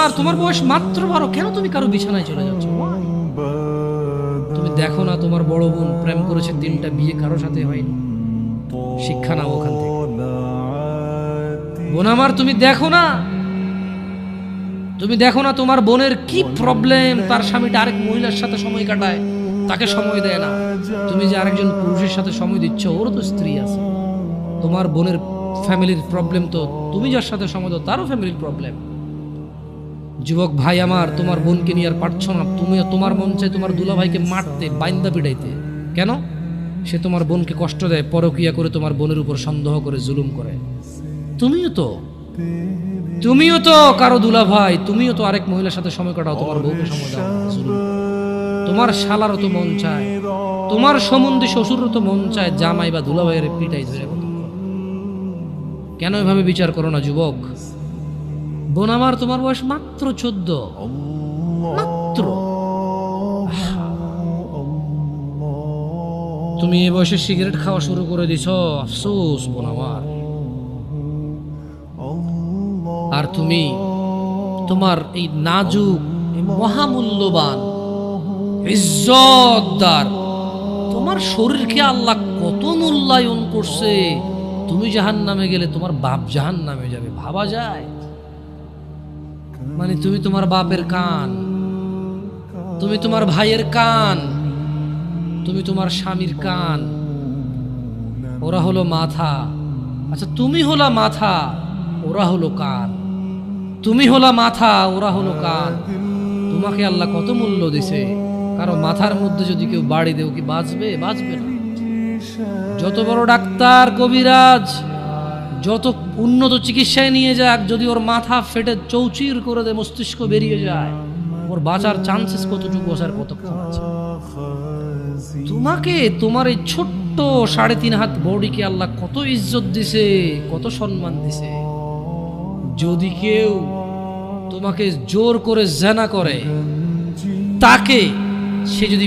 আমার, তোমার বয়স মাত্র 12, কেন তুমি কারো বিছানায় চলে যাচ্ছ? তুমি দেখো না তোমার বড় বোন প্রেম করেছে, 3টা বিয়ে কারো সাথে হয়নি। শিক্ষা নাও ওখান থেকে। বোন আমার, তুমি দেখো না, তুমি দেখো না তোমার বোনের কি প্রবলেম। তার স্বামীটা আরেক মহিলার সাথে সময় কাটায়, তাকে সময় দেয় না। তুমি যে আরেকজন পুরুষের সাথে সময় দিচ্ছ, ওরও তো স্ত্রী আছে। তোমার বোনের ফ্যামিলির প্রবলেম তো তুমি যার সাথে সময় দাও তারও ফ্যামিলির প্রবলেম। যুবক ভাই আমার, তোমার বোনকে নিয়ে আর পারছো না। তুমি, তোমার মন চাই তোমার দুলাভাইকে মারতে, বাইন্দা পিটাইতে। কেন? সে তোমার বোনকে কষ্ট দেয়, পরকিয়া করে তোমার বোনের উপর সন্দেহ করে, জুলুম করে। তুমিও তো কারো দুলাভাই, তুমিও তো আরেক মহিলার সাথে সময় কাটাও, তোমার বউকে সময় দাও, জুলুম করো। তোমার শালারও তো মন চায়, তোমার সম্বন্ধে শ্বশুরও তো মন চায় জামাই বা দুলাভাইয়ের পিটাই ধরে। কেন এভাবে বিচার করো না যুবক? বোন আমার, তোমার বয়স মাত্র 14, মাত্র। তুমি এই বয়সে সিগারেট খাওয়া শুরু করে দিছ, আফসোস বোন আমার। আর তুমি তোমার এই নাজুক, মহামূল্যবান, ইজ্জতদার তোমার শরীরকে আল্লাহ কত মূল্যায়ন করছে। তুমি জাহান্নামে গেলে তোমার বাপ জাহান্নামে যাবে, ভাবা যায়? মানে তুমি তোমার বাপের কান, তুমি তোমার ভাইয়ের কান, তুমি তোমার স্বামীর কান, ওরা হলো মাথা। আচ্ছা, তুমি হলা মাথা, ওরা হলো কান। তুমি হলা মাথা, ওরা হলো কান। তোমাকে আল্লাহ কত মূল্য দিছে। কারো মাথার মধ্যে যদি কেউ বাড়ি দেও, কি বাঁচবে? বাঁচবে না। যত বড় ডাক্তার, কবিরাজ, যত উন্নত চিকিৎসায় নিয়ে যাক, যদি ওর মাথা ফেটে চৌচির করে দেয়, মস্তিষ্ক বেরিয়ে যায়, ওর বাঁচার চান্সেস কতটুকু আছে, কতক্ষণ আছে? তোমাকে, তোমার এই ছোট্ট 3.5 হাত বডিকে আল্লাহ কত ইজ্জত দিছে, কত সম্মান দিছে। যদি কেউ তোমাকে জোর করে জেনা করে, তাকে, সে যদি